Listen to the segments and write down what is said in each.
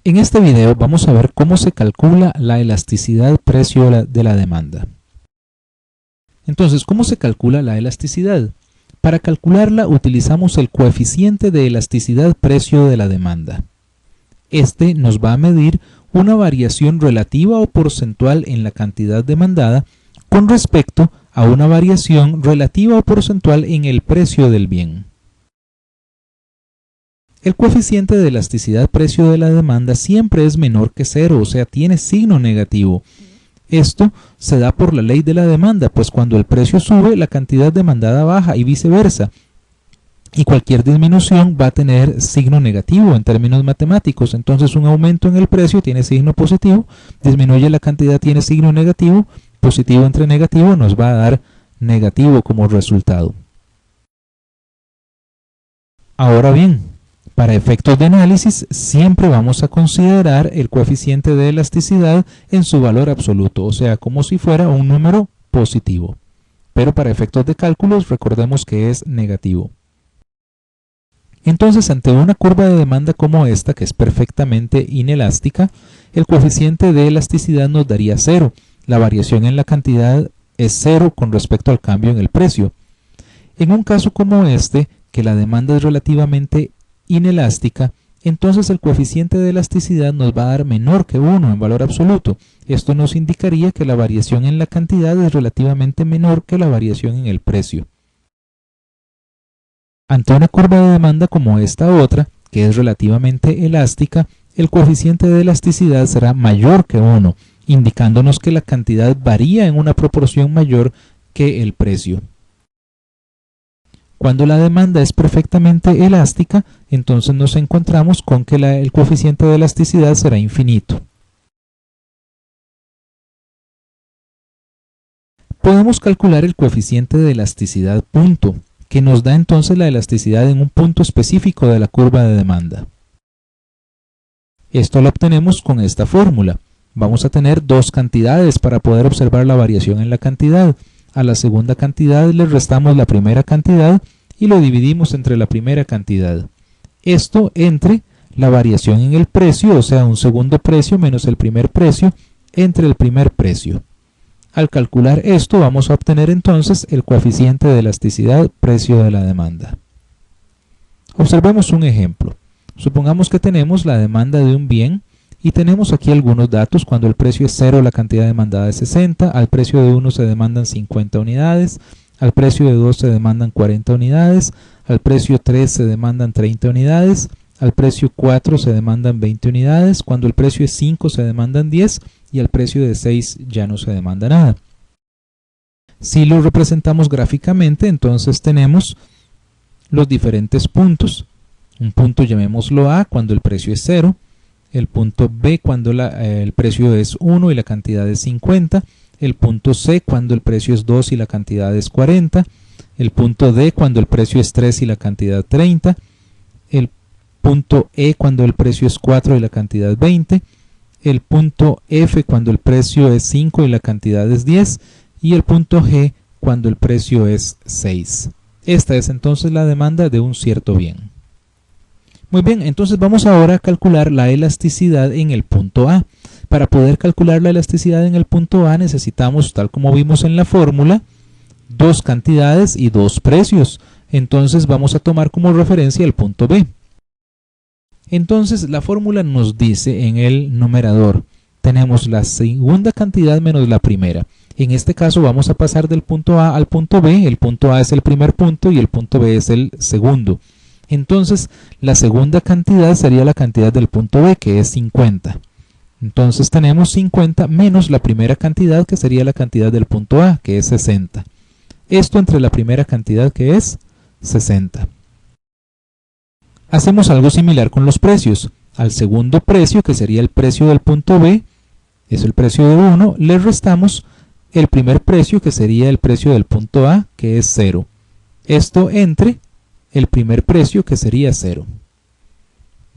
En este video vamos a ver cómo se calcula la elasticidad precio de la demanda. Entonces, ¿cómo se calcula la elasticidad? Para calcularla utilizamos el coeficiente de elasticidad precio de la demanda. Este nos va a medir una variación relativa o porcentual en la cantidad demandada con respecto a una variación relativa o porcentual en el precio del bien. El coeficiente de elasticidad precio de la demanda siempre es menor que cero, o sea, tiene signo negativo. Esto se da por la ley de la demanda, pues cuando el precio sube, la cantidad demandada baja y viceversa. Y cualquier disminución va a tener signo negativo en términos matemáticos. Entonces un aumento en el precio tiene signo positivo, disminuye la cantidad tiene signo negativo, positivo entre negativo nos va a dar negativo como resultado. Ahora bien, para efectos de análisis siempre vamos a considerar el coeficiente de elasticidad en su valor absoluto, o sea, como si fuera un número positivo. Pero para efectos de cálculos recordemos que es negativo. Entonces, ante una curva de demanda como esta, que es perfectamente inelástica, el coeficiente de elasticidad nos daría 0. La variación en la cantidad es 0 con respecto al cambio en el precio. En un caso como este, que la demanda es relativamente inelástica, entonces el coeficiente de elasticidad nos va a dar menor que 1 en valor absoluto. Esto nos indicaría que la variación en la cantidad es relativamente menor que la variación en el precio. Ante una curva de demanda como esta otra, que es relativamente elástica, el coeficiente de elasticidad será mayor que 1, indicándonos que la cantidad varía en una proporción mayor que el precio. Cuando la demanda es perfectamente elástica, entonces nos encontramos con que el coeficiente de elasticidad será infinito. Podemos calcular el coeficiente de elasticidad punto, que nos da entonces la elasticidad en un punto específico de la curva de demanda. Esto lo obtenemos con esta fórmula. Vamos a tener dos cantidades para poder observar la variación en la cantidad. A la segunda cantidad le restamos la primera cantidad y lo dividimos entre la primera cantidad. Esto entre la variación en el precio, o sea, un segundo precio menos el primer precio, entre el primer precio. Al calcular esto vamos a obtener entonces el coeficiente de elasticidad precio de la demanda. Observemos un ejemplo. Supongamos que tenemos la demanda de un bien y tenemos aquí algunos datos. Cuando el precio es 0 la cantidad demandada es 60, al precio de 1 se demandan 50 unidades, al precio de 2 se demandan 40 unidades, al precio 3 se demandan 30 unidades, al precio 4 se demandan 20 unidades, cuando el precio es 5 se demandan 10 y al precio de 6 ya no se demanda nada. Si lo representamos gráficamente, entonces tenemos los diferentes puntos. Un punto llamémoslo A cuando el precio es 0, el punto B cuando el precio es 1 y la cantidad es 50, el punto C cuando el precio es 2 y la cantidad es 40, el punto D cuando el precio es 3 y la cantidad 30, el punto E cuando el precio es 4 y la cantidad 20, el punto F cuando el precio es 5 y la cantidad es 10 y el punto G cuando el precio es 6. Esta es entonces la demanda de un cierto bien. Muy bien, entonces vamos ahora a calcular la elasticidad en el punto A. Para poder calcular la elasticidad en el punto A necesitamos, tal como vimos en la fórmula, dos cantidades y dos precios. Entonces vamos a tomar como referencia el punto B. Entonces la fórmula nos dice en el numerador, tenemos la segunda cantidad menos la primera. En este caso vamos a pasar del punto A al punto B. El punto A es el primer punto y el punto B es el segundo. Entonces la segunda cantidad sería la cantidad del punto B, que es 50. Entonces tenemos 50 menos la primera cantidad, que sería la cantidad del punto A, que es 60. Esto entre la primera cantidad, que es 60. Hacemos algo similar con los precios. Al segundo precio, que sería el precio del punto B, es el precio de 1, le restamos el primer precio, que sería el precio del punto A, que es 0. Esto entre el primer precio, que sería 0.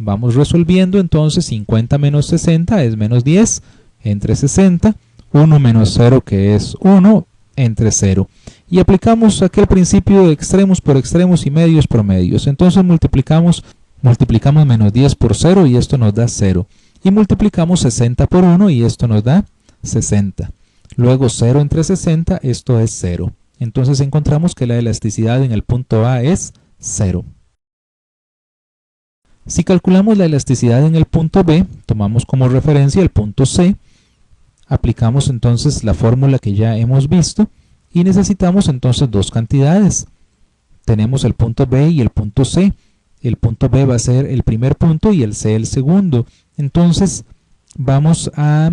Vamos resolviendo, entonces 50 menos 60 es menos 10, entre 60, 1 menos 0 que es 1, entre 0. Y aplicamos aquel principio de extremos por extremos y medios por medios. Entonces multiplicamos menos 10 por 0 y esto nos da 0. y multiplicamos 60 por 1 y esto nos da 60. Luego 0 entre 60, esto es 0. Entonces encontramos que la elasticidad en el punto A es 0. Si calculamos la elasticidad en el punto B, tomamos como referencia el punto C, aplicamos entonces la fórmula que ya hemos visto y necesitamos entonces dos cantidades. Tenemos el punto B y el punto C. El punto B va a ser el primer punto y el C el segundo. Entonces vamos a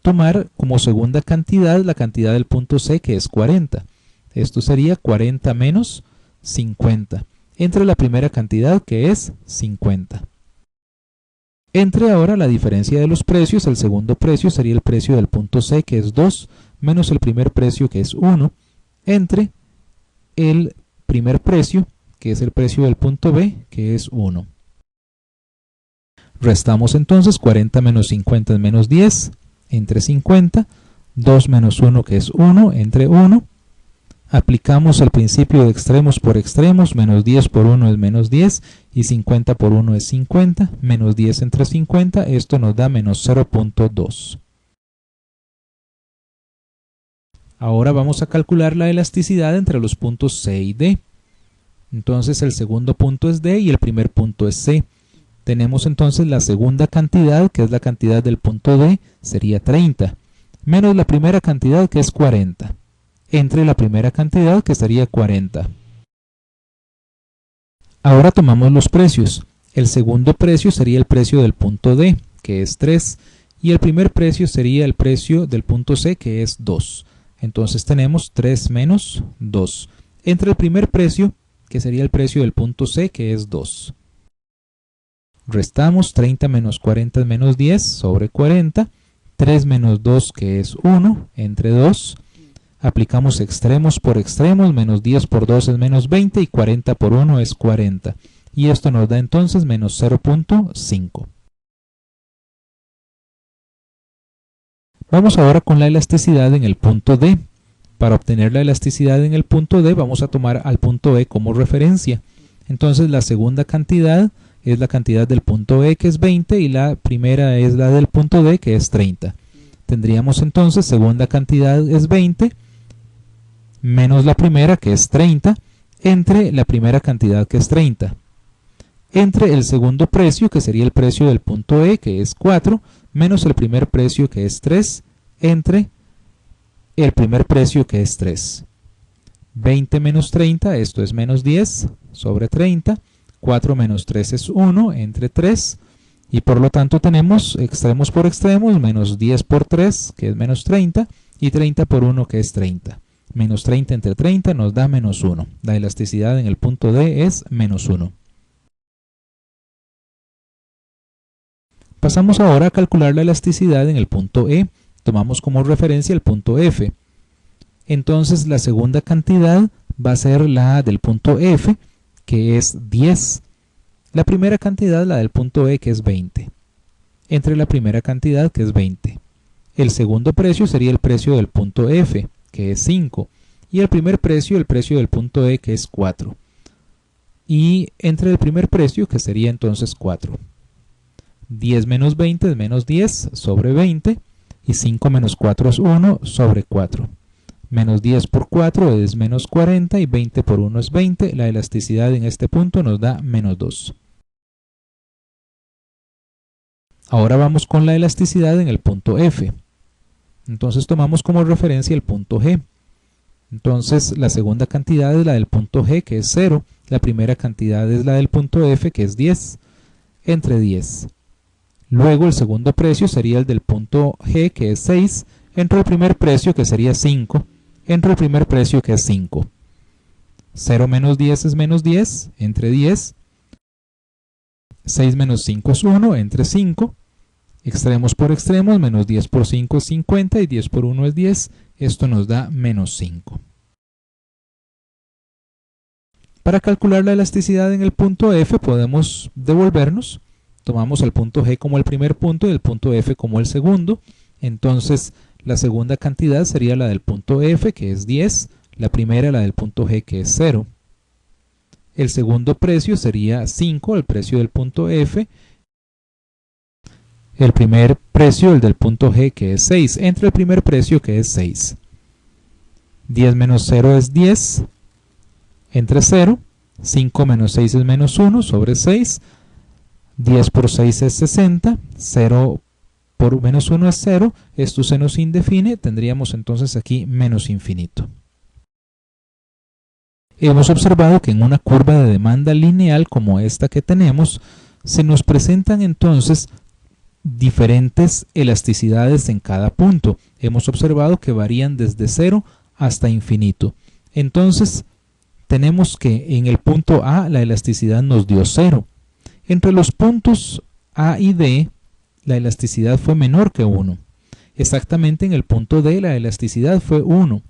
tomar como segunda cantidad la cantidad del punto C, que es 40. Esto sería 40 menos 50. Entre la primera cantidad, que es 50. Entre ahora la diferencia de los precios. El segundo precio sería el precio del punto C, que es 2, menos el primer precio, que es 1, entre el primer precio, que es el precio del punto B, que es 1. Restamos entonces 40 menos 50 es menos 10, entre 50, 2 menos 1, que es 1, entre 1. Aplicamos el principio de extremos por extremos, menos 10 por 1 es menos 10, y 50 por 1 es 50, menos 10 entre 50, esto nos da menos 0.2. Ahora vamos a calcular la elasticidad entre los puntos C y D. Entonces el segundo punto es D y el primer punto es C. Tenemos entonces la segunda cantidad, que es la cantidad del punto D, sería 30, menos la primera cantidad, que es 40. Entre la primera cantidad, que sería 40. Ahora tomamos los precios. El segundo precio sería el precio del punto D, que es 3, y el primer precio sería el precio del punto C, que es 2. Entonces tenemos 3 menos 2. Entre el primer precio, que sería el precio del punto C, que es 2. Restamos 30 menos 40 es menos 10 sobre 40. 3 menos 2, que es 1, entre 2. Aplicamos extremos por extremos, menos 10 por 2 es menos 20 y 40 por 1 es 40. Y esto nos da entonces menos 0.5. Vamos ahora con la elasticidad en el punto D. Para obtener la elasticidad en el punto D vamos a tomar al punto E como referencia. Entonces la segunda cantidad es la cantidad del punto E, que es 20, y la primera es la del punto D, que es 30. Tendríamos entonces segunda cantidad es 20, menos la primera, que es 30, entre la primera cantidad, que es 30. Entre el segundo precio, que sería el precio del punto E, que es 4, menos el primer precio, que es 3, entre el primer precio, que es 3. 20 menos 30, esto es menos 10 sobre 30. 4 menos 3 es 1, entre 3. Y por lo tanto tenemos extremos por extremos, menos 10 por 3, que es menos 30, y 30 por 1, que es 30. Menos 30 entre 30 nos da menos 1. La elasticidad en el punto D es menos 1. Pasamos ahora a calcular la elasticidad en el punto E. Tomamos como referencia el punto F. Entonces la segunda cantidad va a ser la del punto F, que es 10. La primera cantidad, la del punto E, que es 20. Entre la primera cantidad, que es 20. El segundo precio sería el precio del punto F, que es 5. Y el primer precio, el precio del punto E, que es 4. Y entre el primer precio, que sería entonces 4. 10 menos 20 es menos 10 sobre 20. Y 5 menos 4 es 1 sobre 4. Menos 10 por 4 es menos 40 y 20 por 1 es 20. La elasticidad en este punto nos da menos 2. Ahora vamos con la elasticidad en el punto F. Entonces tomamos como referencia el punto G. Entonces la segunda cantidad es la del punto G, que es 0. La primera cantidad es la del punto F, que es 10, entre 10. Luego el segundo precio sería el del punto G, que es 6, entre el primer precio, que sería 5, entre el primer precio, que es 5. 0 menos 10 es menos 10, entre 10. 6 menos 5 es 1, entre 5. Extremos por extremos, menos 10 por 5 es 50 y 10 por 1 es 10. Esto nos da menos 5. Para calcular la elasticidad en el punto F podemos devolvernos. Tomamos el punto G como el primer punto y el punto F como el segundo. Entonces la segunda cantidad sería la del punto F, que es 10. La primera, la del punto G, que es 0. El segundo precio sería 5, el precio del punto F. el primer precio, el del punto G, que es 6, entre el primer precio, que es 6. 10 menos 0 es 10, entre 0, 5 menos 6 es menos 1 sobre 6, 10 por 6 es 60, 0 por menos 1 es 0, esto se nos indefine, tendríamos entonces aquí menos infinito. Hemos observado que en una curva de demanda lineal como esta que tenemos, se nos presentan entonces diferentes elasticidades en cada punto. Hemos observado que varían desde 0 hasta infinito. Entonces, tenemos que en el punto A la elasticidad nos dio 0. Entre los puntos A y D, la elasticidad fue menor que 1. Exactamente en el punto D la elasticidad fue 1.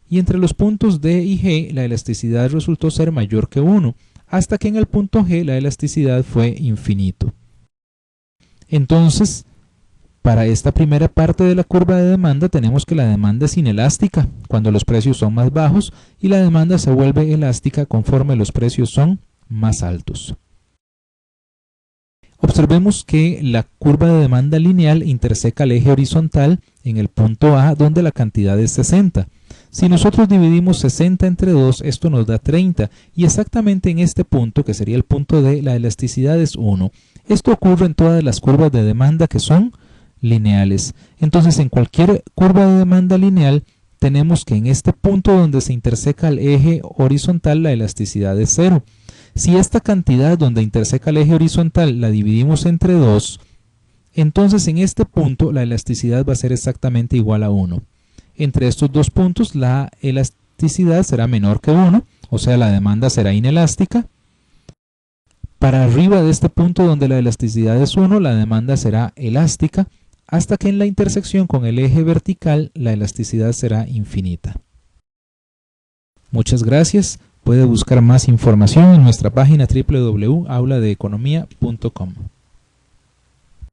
Y entre los puntos D y G la elasticidad resultó ser mayor que 1, hasta que en el punto G la elasticidad fue infinito. Entonces, para esta primera parte de la curva de demanda tenemos que la demanda es inelástica cuando los precios son más bajos y la demanda se vuelve elástica conforme los precios son más altos. Observemos que la curva de demanda lineal interseca el eje horizontal en el punto A donde la cantidad es 60. Si nosotros dividimos 60 entre 2, esto nos da 30 y exactamente en este punto, que sería el punto D, la elasticidad es 1. Esto ocurre en todas las curvas de demanda que son lineales. Entonces, en cualquier curva de demanda lineal, tenemos que en este punto donde se interseca el eje horizontal, la elasticidad es 0. Si esta cantidad donde interseca el eje horizontal la dividimos entre 2, entonces en este punto la elasticidad va a ser exactamente igual a 1. Entre estos dos puntos la elasticidad será menor que 1, o sea la demanda será inelástica. Para arriba de este punto donde la elasticidad es 1, la demanda será elástica, hasta que en la intersección con el eje vertical la elasticidad será infinita. Muchas gracias. Puede buscar más información en nuestra página www.auladeeconomia.com.